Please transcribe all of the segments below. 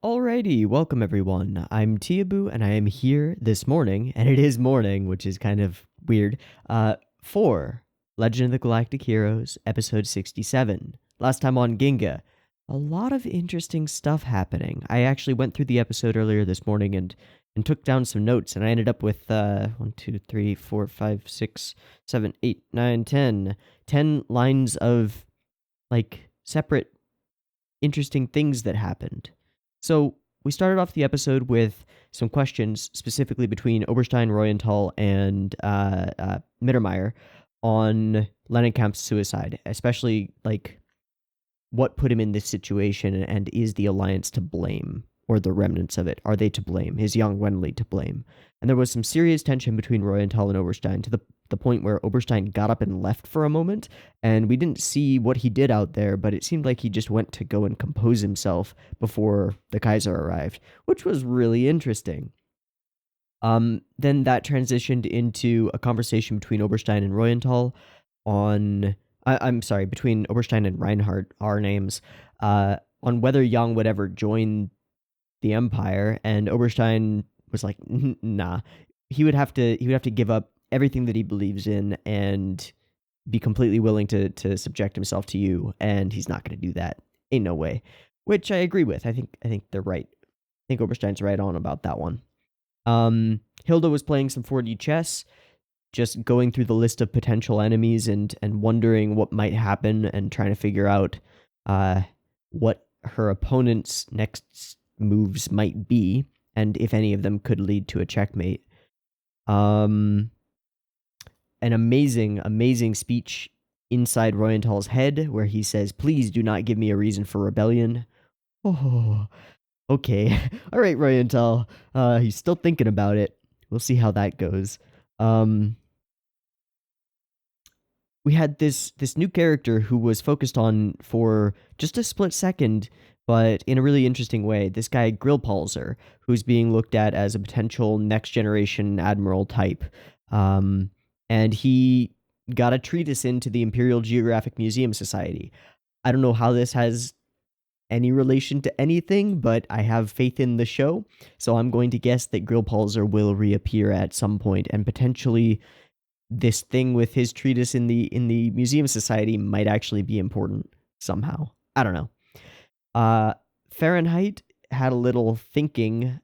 Alrighty, welcome everyone. I'm Teeaboo and I am here this morning, and it is morning, which is kind of weird, for Legend of the Galactic Heroes, episode 67. Last time on Ginga. A lot of interesting stuff happening. I actually went through the episode earlier this morning and took down some notes, and I ended up with 1, 2, 3, 4, 5, 6, 7, 8, 9, 10. 10 lines of, separate interesting things that happened. So we started off the episode with some questions specifically between Oberstein, Royenthal, and Mittermeier on Lennenkamp's suicide, especially what put him in this situation, and is the Alliance to blame, or the remnants of it? Are they to blame? Is young Wenli to blame? And there was some serious tension between Royenthal and Oberstein to the point where Oberstein got up and left for a moment, and we didn't see what he did out there, but it seemed like he just went to go and compose himself before the Kaiser arrived, which was really interesting. Then that transitioned into a conversation between Oberstein and Royenthal between Oberstein and Reinhardt, our names, on whether Young would ever join the Empire, and Oberstein was like, nah. He would have to give up everything that he believes in and be completely willing to subject himself to you, and he's not going to do that. Ain't no way. Which I agree with. I think they're right. I think Oberstein's right on about that one. Hilda was playing some 4D chess, just going through the list of potential enemies and wondering what might happen and trying to figure out what her opponent's next moves might be, and if any of them could lead to a checkmate. An amazing speech inside Royenthal's head where he says, "Please do not give me a reason for rebellion." Oh, okay. All right, Royenthal. He's still thinking about it. We'll see how that goes. We had this new character who was focused on for just a split second, but in a really interesting way. This guy, Grillpalzer, who's being looked at as a potential next generation admiral type. And he got a treatise into the Imperial Geographic Museum Society. I don't know how this has any relation to anything, but I have faith in the show, so I'm going to guess that Grillpalzer will reappear at some point, and potentially this thing with his treatise in the Museum Society might actually be important somehow. I don't know. Fahrenheit had a little thinking.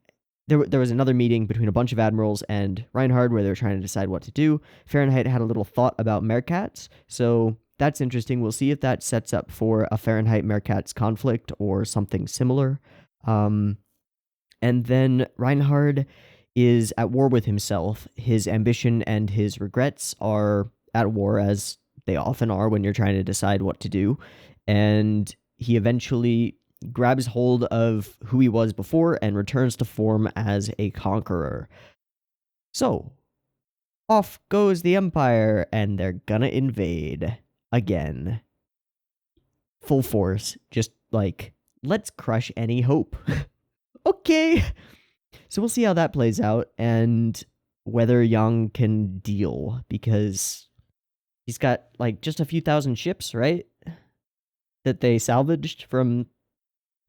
There was another meeting between a bunch of admirals and Reinhardt where they were trying to decide what to do. Fahrenheit had a little thought about Meerkats, so that's interesting. We'll see if that sets up for a Fahrenheit-Meerkats conflict or something similar. And then Reinhardt is at war with himself. His ambition and his regrets are at war, as they often are when you're trying to decide what to do. And he eventually grabs hold of who he was before and returns to form as a conqueror. So, off goes the Empire, and they're gonna invade again. Full force, just let's crush any hope. Okay. So we'll see how that plays out, and whether Yang can deal, because he's got just a few thousand ships, right? That they salvaged from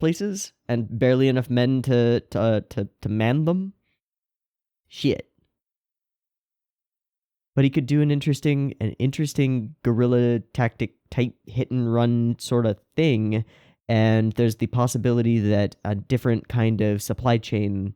places, and barely enough men to man them. Shit. But he could do an interesting guerrilla tactic type hit and run sort of thing, and there's the possibility that a different kind of supply chain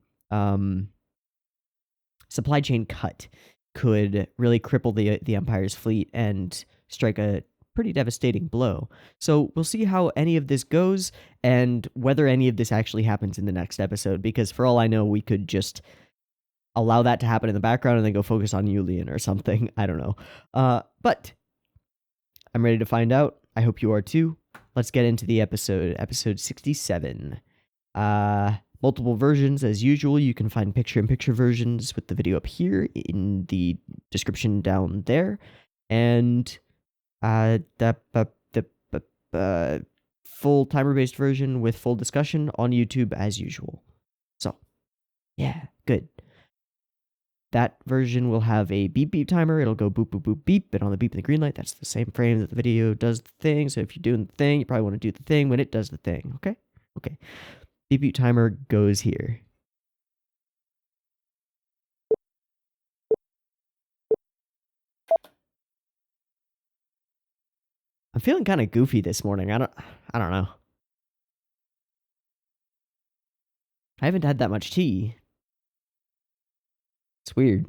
cut could really cripple the Empire's fleet and strike a pretty devastating blow. So we'll see how any of this goes, and whether any of this actually happens in the next episode, because for all I know, we could just allow that to happen in the background and then go focus on Yulian or something. I don't know. But I'm ready to find out. I hope you are too. Let's get into the episode 67. Multiple versions as usual. You can find picture-in-picture versions with the video up here in the description down there. And the full timer-based version with full discussion on YouTube as usual. So, yeah, good. That version will have a beep beep timer. It'll go boop boop boop beep, and on the beep and the green light, that's the same frame that the video does the thing. So if you're doing the thing, you probably want to do the thing when it does the thing. Okay. Debut timer goes here. I'm feeling kind of goofy this morning. I don't know. I haven't had that much tea. It's weird.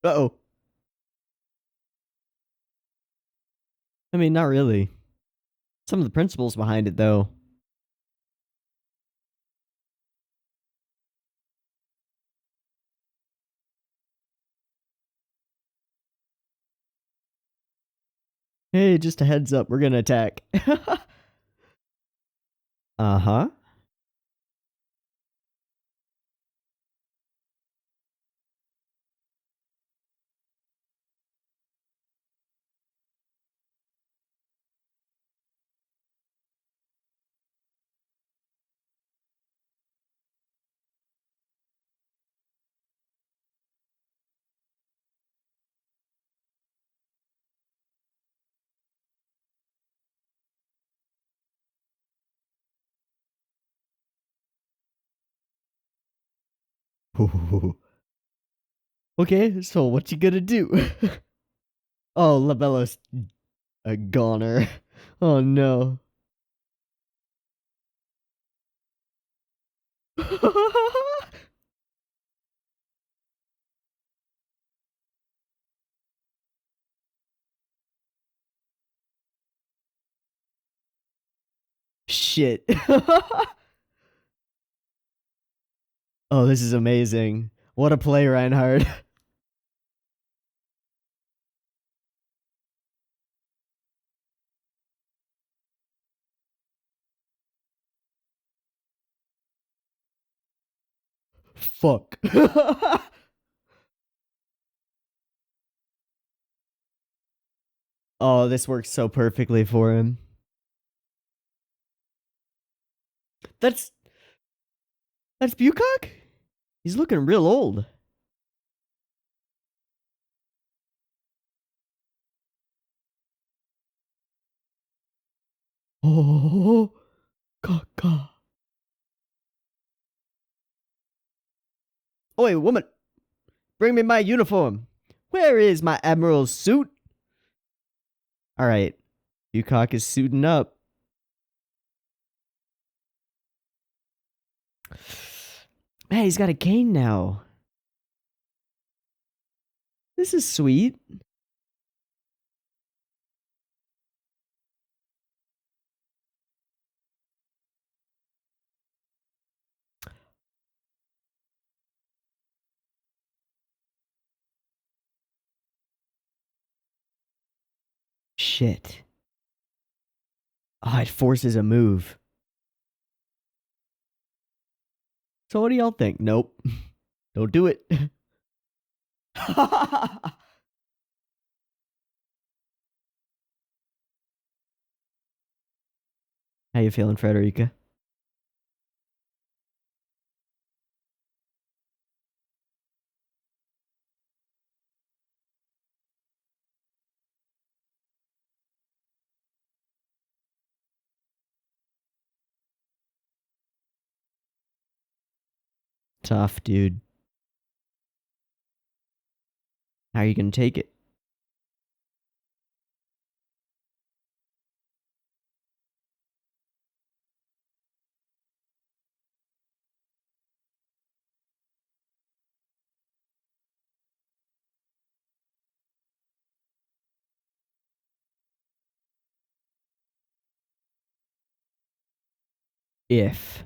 Uh-oh. I mean, not really. Some of the principles behind it, though. Hey, just a heads up, we're gonna attack. Uh-huh. Okay, so what you gonna do? Oh, Labello's a goner. Oh no. Shit. Oh, this is amazing. What a play, Reinhardt. Fuck. Oh, this works so perfectly for him. That's Bucock? He's looking real old. Oh, caca. Oi, woman, bring me my uniform. Where is my admiral's suit? All right, Bucock is suiting up. Man, he's got a cane now. This is sweet. Shit. Oh, it forces a move. So what do y'all think? Nope. Don't do it. How you feeling, Frederica? Tough, dude. How are you gonna take it? If.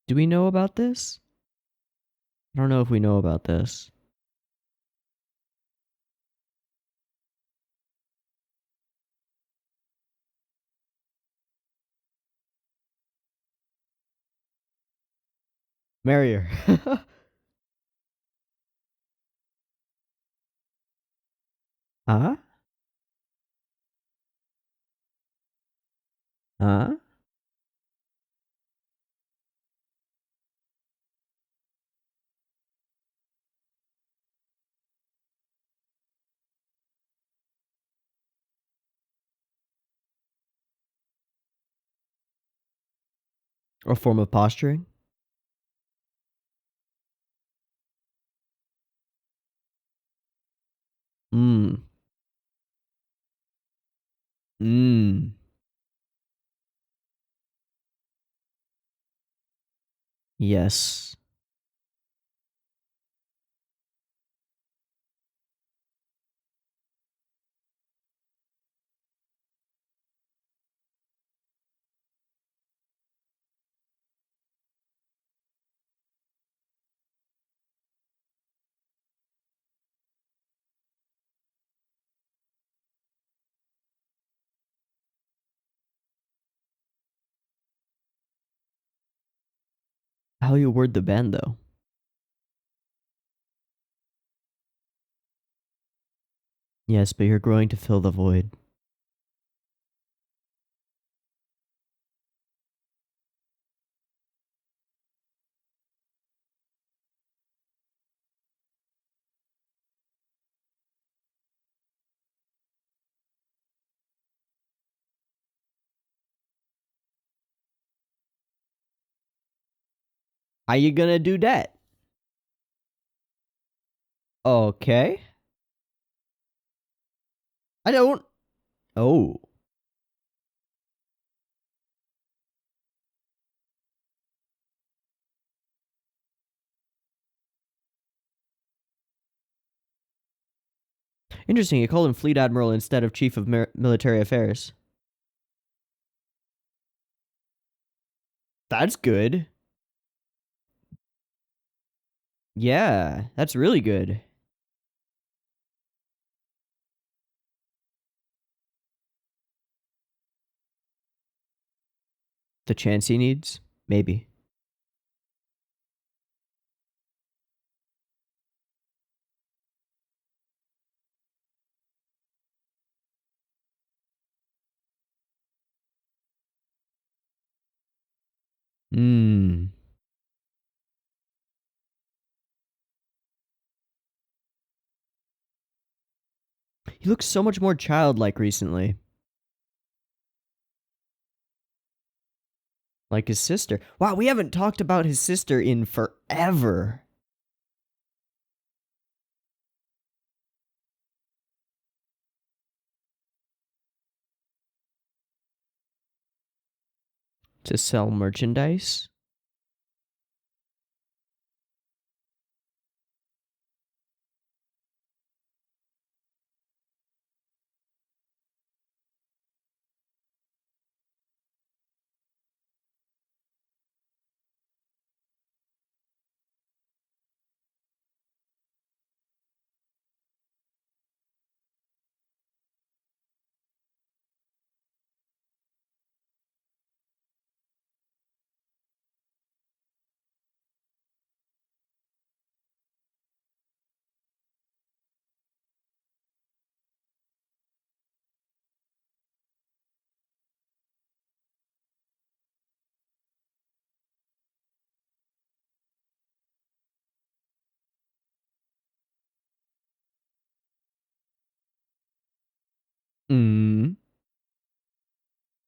Do we know about this? I don't know if we know about this. Marry her. Huh? Huh? Or form of posturing? Mmm. Mmm. Yes. How you word the band, though? Yes, but you're growing to fill the void. How you gonna do that? Okay. I don't. Oh. Interesting. You called him Fleet Admiral instead of Chief of Military Affairs. That's good. Yeah, that's really good. The chance he needs? Maybe. Mmm. He looks so much more childlike recently. Like his sister. Wow, we haven't talked about his sister in forever. To sell merchandise? Mm.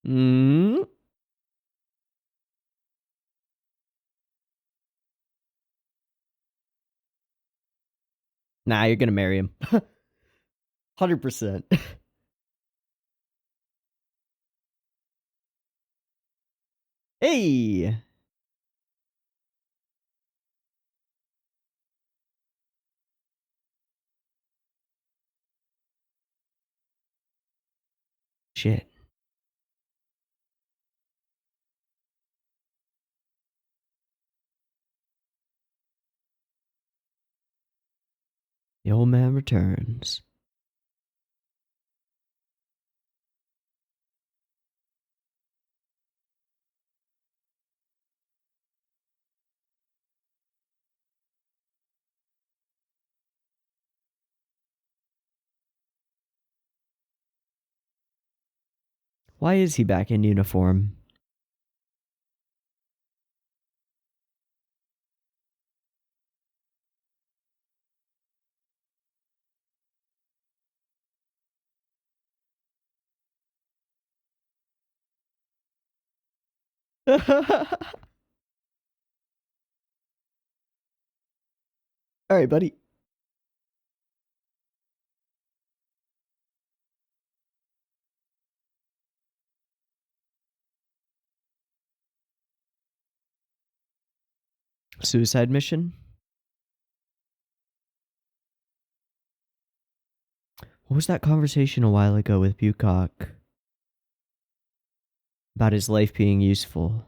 Mm. Nah, you're gonna marry him. 100%. Hey! Shit. The old man returns. Why is he back in uniform? Alright, buddy. Suicide mission? What was that conversation a while ago with Bucock? About his life being useful.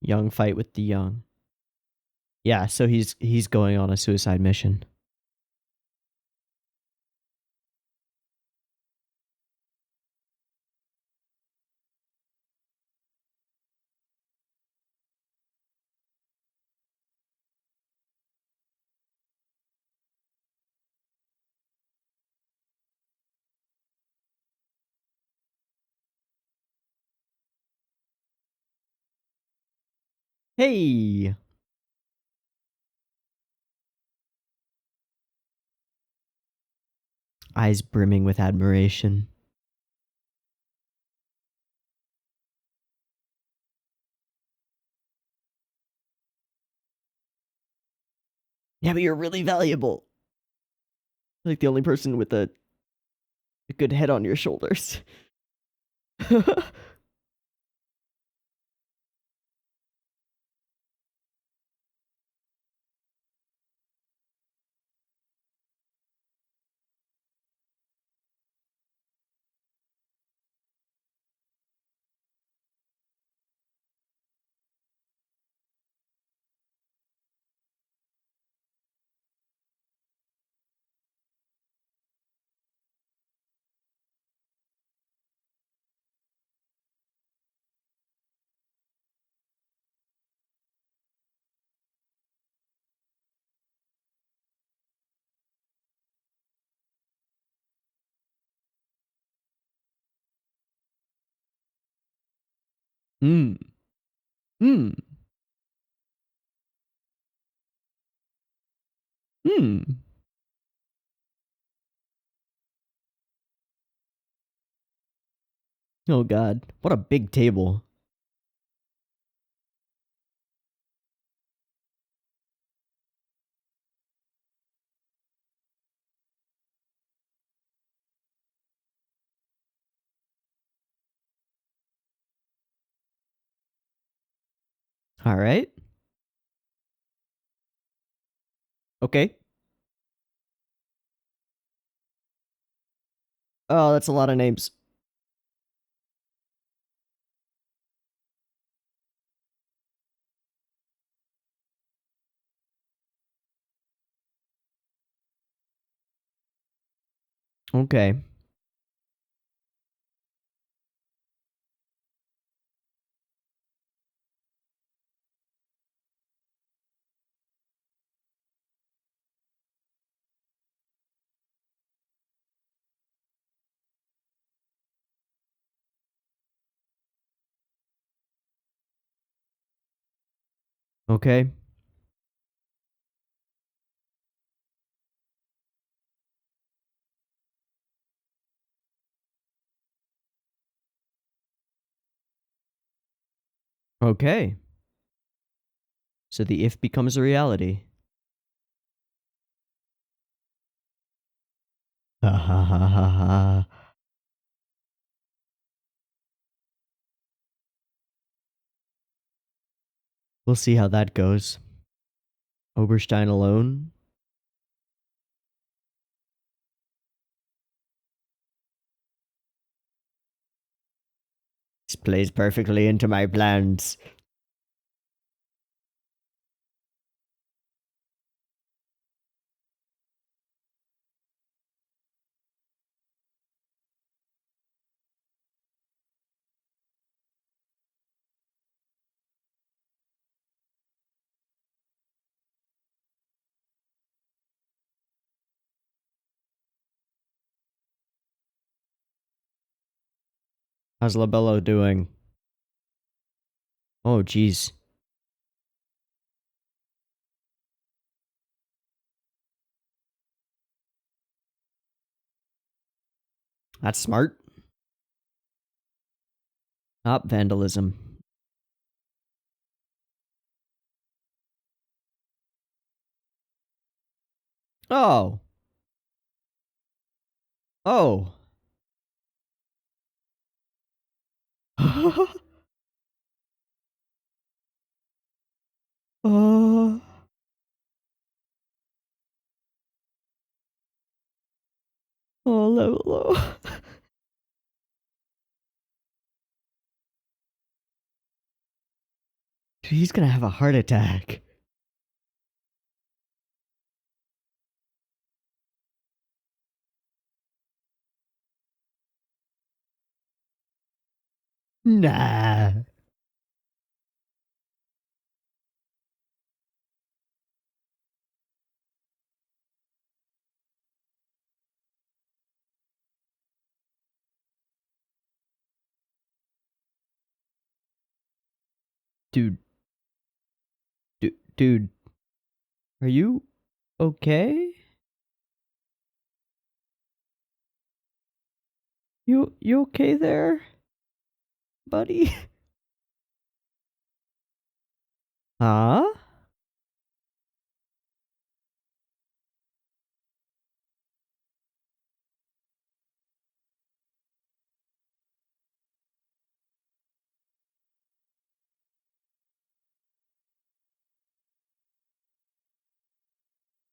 Young fight with the young. Yeah, so he's going on a suicide mission. Hey! Eyes brimming with admiration. Yeah, but you're really valuable. Like the only person with a good head on your shoulders. Hmm. Hmm. Hmm. Oh god. What a big table. Alright. Okay. Oh, that's a lot of names. Okay. Okay. Okay. So the if becomes a reality. Ha ha ha ha ha. We'll see how that goes. Oberstein alone? This plays perfectly into my plans. How's Labello doing? Oh, jeez. That's smart. Up vandalism. Oh. Oh. Oh. Oh, Labello. He's gonna have a heart attack. Nah. Dude. Dude. Are you okay? You okay there, buddy? Huh?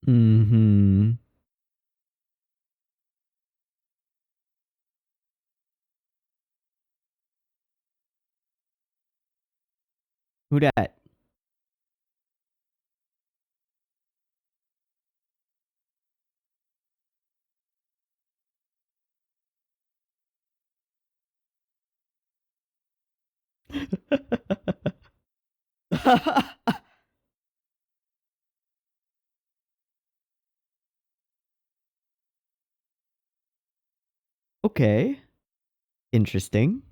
Mm-hmm. Who dat? Okay. Interesting.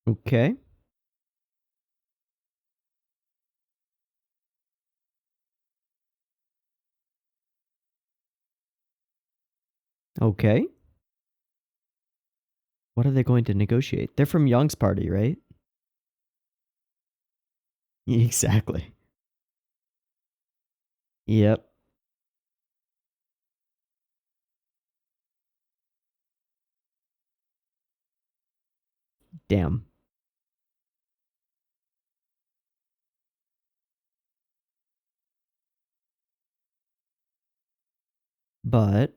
Okay. Okay. What are they going to negotiate? They're from Young's party, right? Exactly. Yep. Damn. But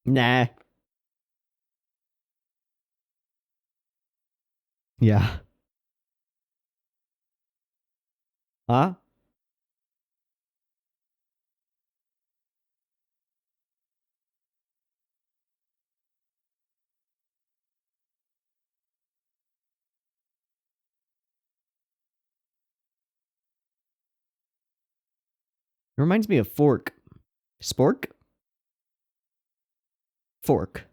nah. Yeah. Huh? It reminds me of fork. Spork? Fork.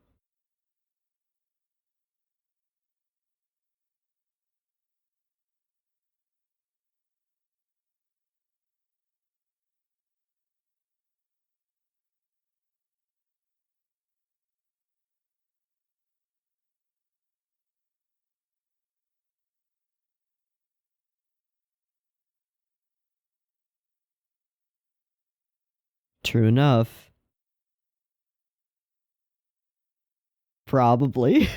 True enough. Probably.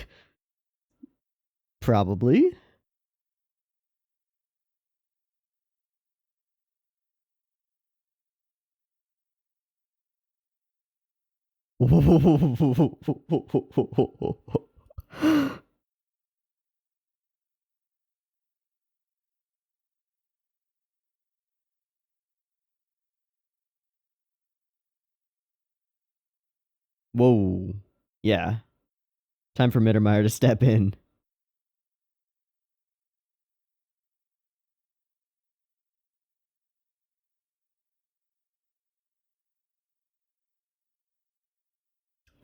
Probably. Whoa. Yeah. Time for Mittermeier to step in.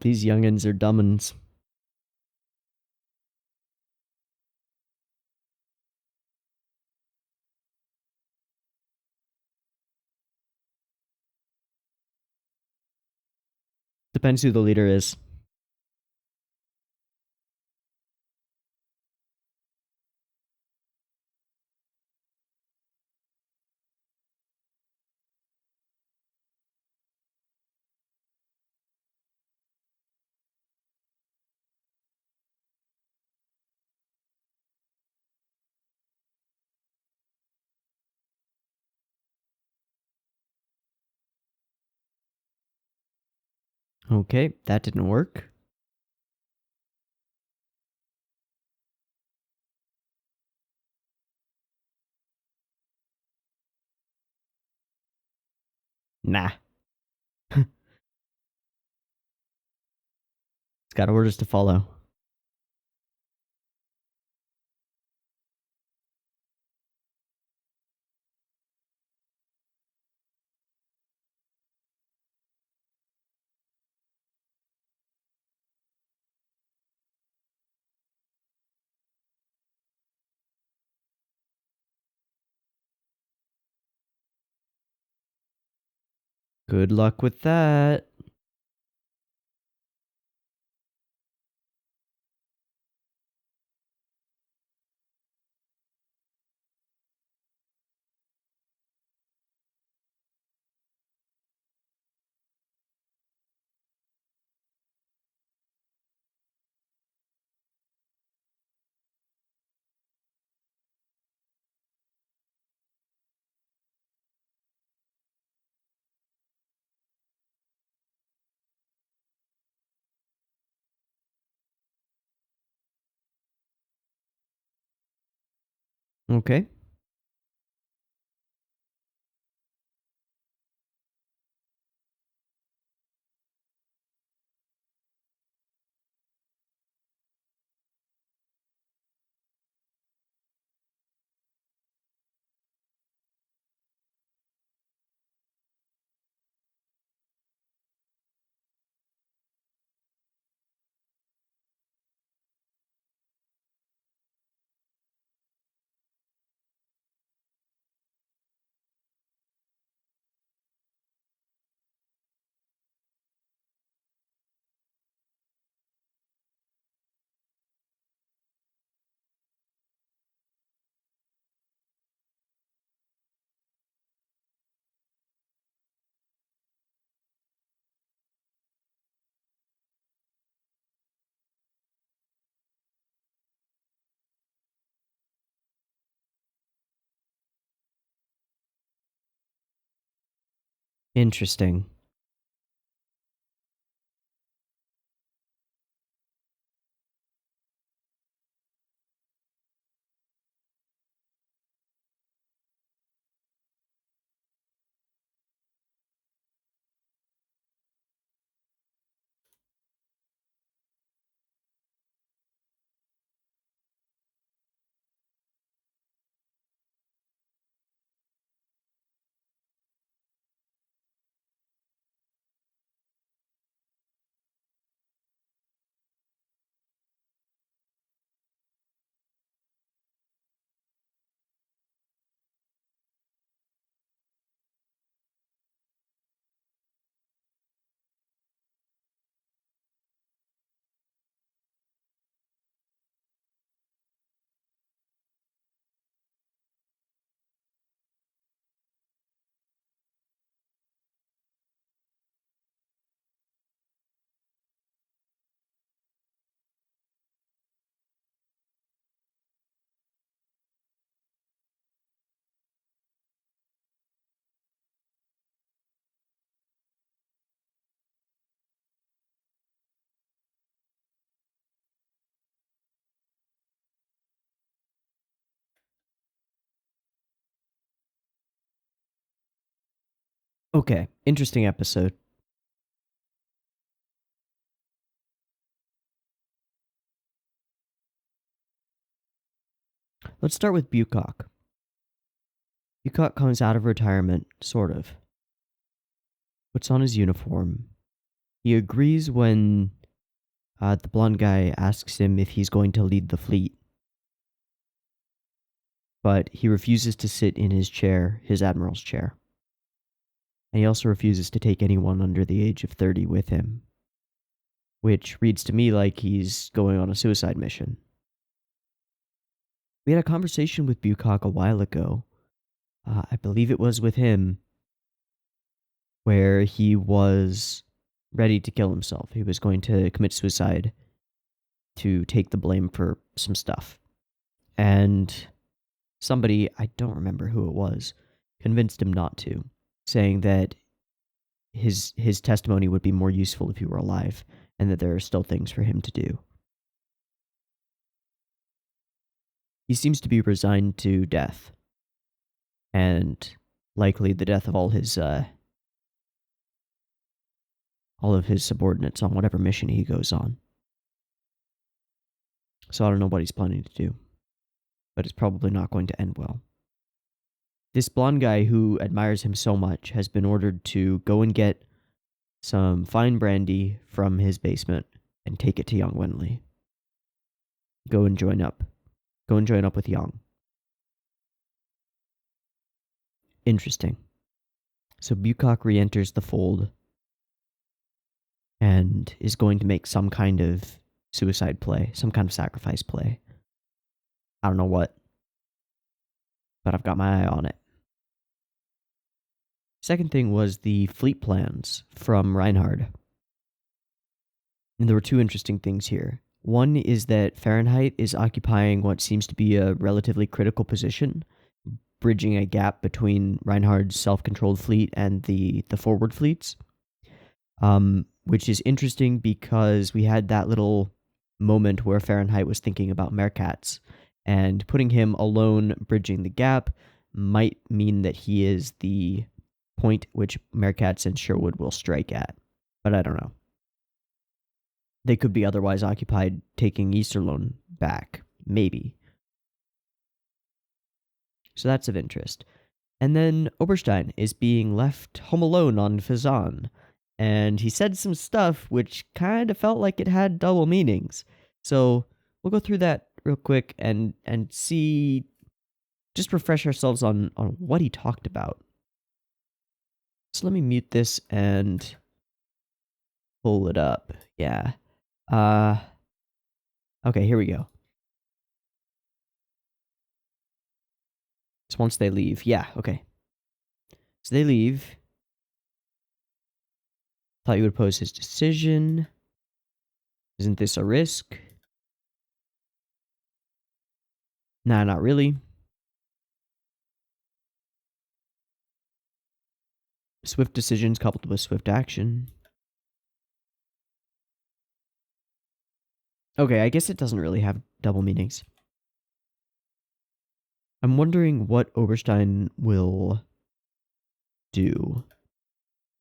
These youngins are dumbins. Depends who the leader is. Okay, that didn't work. Nah. It's got orders to follow. Good luck with that. Okay. Interesting. Okay, interesting episode. Let's start with Bucock. Bucock comes out of retirement, sort of. Puts on his uniform. He agrees when the blonde guy asks him if he's going to lead the fleet. But he refuses to sit in his chair, his admiral's chair. And he also refuses to take anyone under the age of 30 with him, which reads to me like he's going on a suicide mission. We had a conversation with Bucock a while ago. I believe it was with him, where he was ready to kill himself. He was going to commit suicide to take the blame for some stuff. And somebody, I don't remember who it was, convinced him not to, saying that his testimony would be more useful if he were alive, and that there are still things for him to do. He seems to be resigned to death, and likely the death of all of his subordinates on whatever mission he goes on. So I don't know what he's planning to do, but it's probably not going to end well. This blonde guy who admires him so much has been ordered to go and get some fine brandy from his basement and take it to young Wenli. Go and join up. Go and join up with Yang. Interesting. So Bucock re-enters the fold and is going to make some kind of suicide play, some kind of sacrifice play. I don't know what, but I've got my eye on it. Second thing was the fleet plans from Reinhard. And there were two interesting things here. One is that Fahrenheit is occupying what seems to be a relatively critical position, bridging a gap between Reinhard's self-controlled fleet and the forward fleets, which is interesting because we had that little moment where Fahrenheit was thinking about Meerkats, and putting him alone bridging the gap might mean that he is the point which Meerkats and Sherwood will strike at, but I don't know. They could be otherwise occupied taking Easterlone back, maybe. So that's of interest. And then Oberstein is being left home alone on Fazan, and he said some stuff which kind of felt like it had double meanings. So we'll go through that real quick and see, just refresh ourselves on what he talked about. So let me mute this and pull it up. Yeah. Okay, here we go. So once they leave, yeah, okay. So they leave. Thought you would oppose his decision. Isn't this a risk? Nah, not really. Swift decisions coupled with swift action. Okay, I guess it doesn't really have double meanings. I'm wondering what Oberstein will do,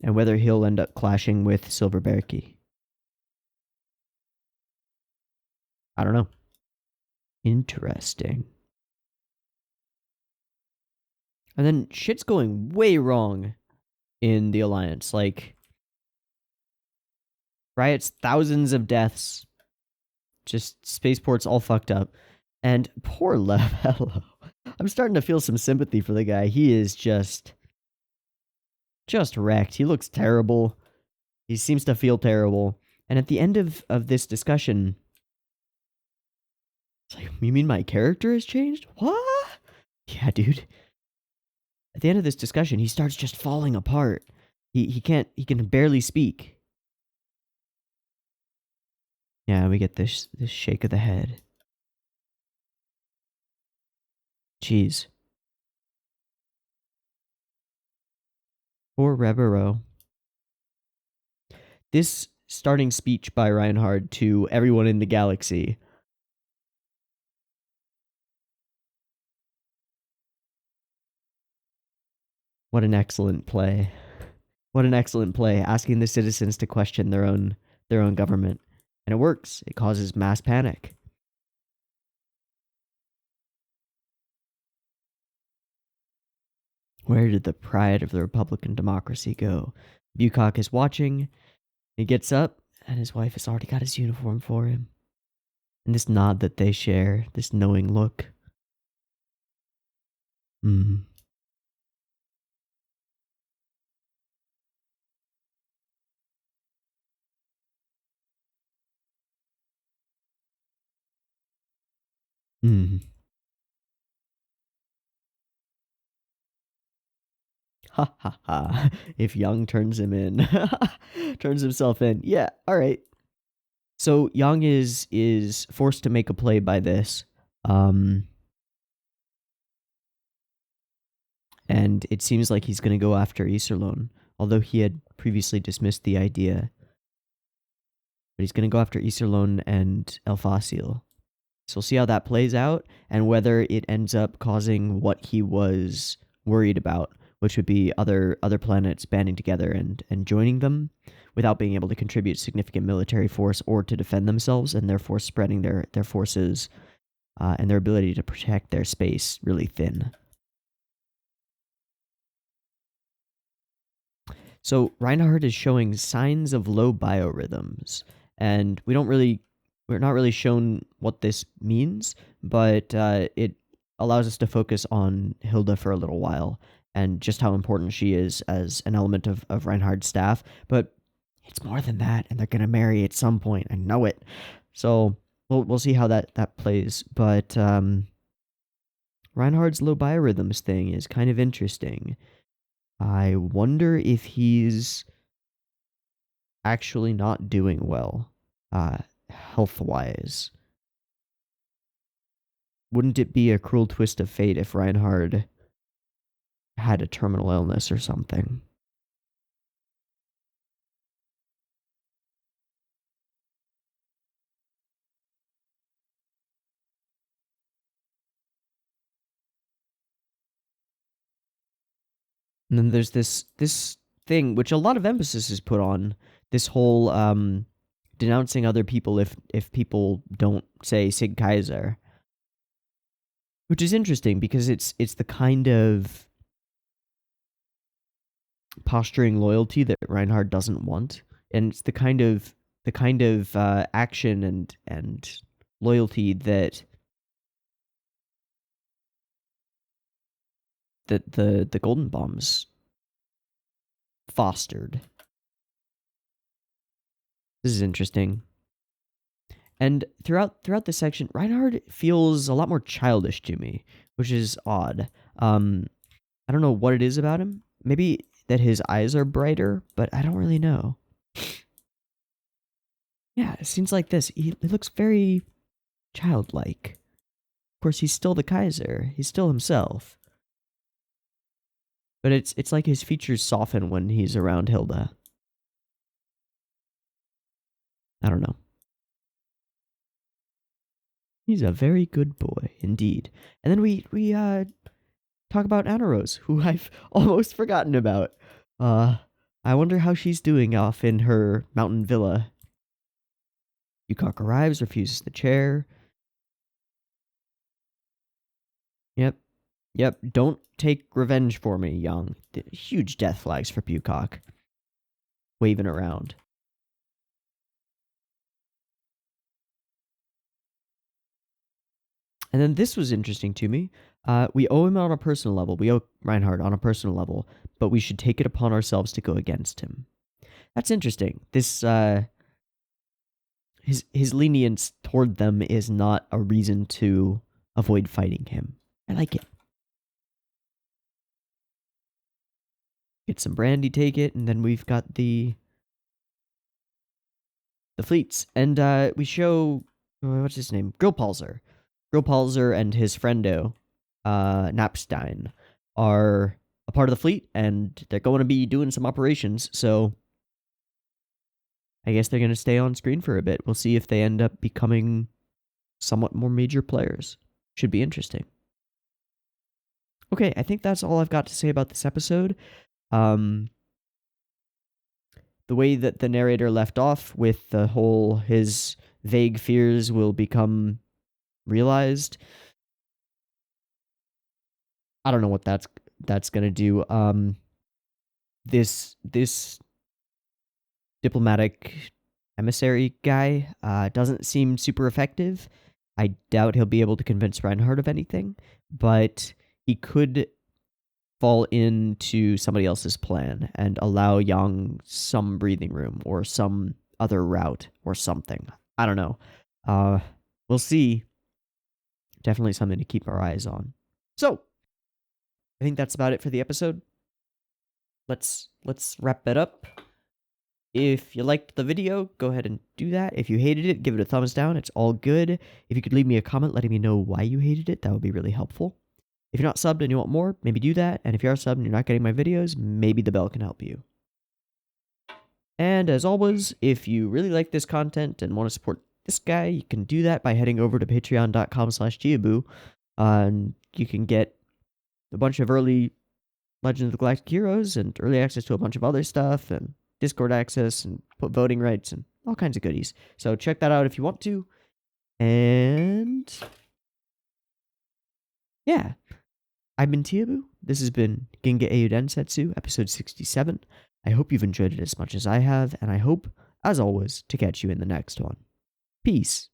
and whether he'll end up clashing with Silverberky. I don't know. Interesting. And then shit's going way wrong in the Alliance. Like, riots, thousands of deaths, just spaceports all fucked up. And poor Levello. I'm starting to feel some sympathy for the guy. He is just wrecked. He looks terrible. He seems to feel terrible. And at the end of this discussion, it's like, you mean my character has changed? What? Yeah, dude. At the end of this discussion, he starts just falling apart. He can barely speak. Yeah, we get this shake of the head. Jeez. Poor Rebero. This starting speech by Reinhard to everyone in the galaxy. What an excellent play. What an excellent play, asking the citizens to question their own government. And it works. It causes mass panic. Where did the pride of the Republican democracy go? Bucock is watching. He gets up, and his wife has already got his uniform for him. And this nod that they share, this knowing look. Hmm. Hmm. Ha ha ha. If Young turns him in, turns himself in. Yeah, all right. So Young is forced to make a play by this. And it seems like he's going to go after Iserlohn, although he had previously dismissed the idea. But he's going to go after Iserlohn and Elfassil. So we'll see how that plays out and whether it ends up causing what he was worried about, which would be other planets banding together and joining them without being able to contribute significant military force or to defend themselves, and therefore spreading their forces and their ability to protect their space really thin. So Reinhardt is showing signs of low biorhythms, and we're not really shown what this means, but it allows us to focus on Hilda for a little while and just how important she is as an element of Reinhardt's staff. But it's more than that, and they're gonna marry at some point. I know it. So we'll see how that plays. But Reinhardt's low biorhythms thing is kind of interesting. I wonder if he's actually not doing well, health-wise. Wouldn't it be a cruel twist of fate if Reinhard had a terminal illness or something? And then there's this thing which a lot of emphasis is put on, this whole denouncing other people if people don't say Sig Kaiser, which is interesting because it's the kind of posturing loyalty that Reinhard doesn't want, and it's the kind of action and loyalty that the Golden Bombs fostered. This is interesting. And throughout this section, Reinhard feels a lot more childish to me, which is odd. I don't know what it is about him. Maybe that his eyes are brighter, but I don't really know. Yeah, it seems like this. He looks very childlike. Of course, he's still the Kaiser. He's still himself. But it's like his features soften when he's around Hilda. I don't know. He's a very good boy, indeed. And then we talk about Anna Rose, who I've almost forgotten about. I wonder how she's doing off in her mountain villa. Yukok arrives, refuses the chair. Yep, don't take revenge for me, Young. Huge death flags for Bucock. Waving around. And then this was interesting to me. We owe him on a personal level. We owe Reinhardt on a personal level, but we should take it upon ourselves to go against him. That's interesting. This his lenience toward them is not a reason to avoid fighting him. I like it. Get some brandy, take it, and then we've got the fleets. And we show what's his name? Grillpalzer. Grillpalzer and his friendo, Napstein, are a part of the fleet, and they're going to be doing some operations, so I guess they're going to stay on screen for a bit. We'll see if they end up becoming somewhat more major players. Should be interesting. Okay, I think that's all I've got to say about this episode. the way that the narrator left off with the whole his vague fears will become realized. I don't know what that's gonna do. This diplomatic emissary guy doesn't seem super effective. I doubt he'll be able to convince Reinhardt of anything, but he could fall into somebody else's plan and allow Yang some breathing room or some other route or something. I don't know. We'll see. Definitely something to keep our eyes on. So, I think that's about it for the episode. Let's wrap it up. If you liked the video, go ahead and do that. If you hated it, give it a thumbs down. It's all good. If you could leave me a comment letting me know why you hated it, that would be really helpful. If you're not subbed and you want more, maybe do that. And if you are subbed and you're not getting my videos, maybe the bell can help you. And as always, if you really like this content and want to support this guy, you can do that by heading over to patreon.com/Teeaboo. And you can get a bunch of early Legend of the Galactic Heroes and early access to a bunch of other stuff and Discord access and voting rights and all kinds of goodies. So check that out if you want to. And yeah, I've been Teeaboo. This has been Ginga Eiyuu Densetsu, episode 67. I hope you've enjoyed it as much as I have, and I hope, as always, to catch you in the next one. Peace.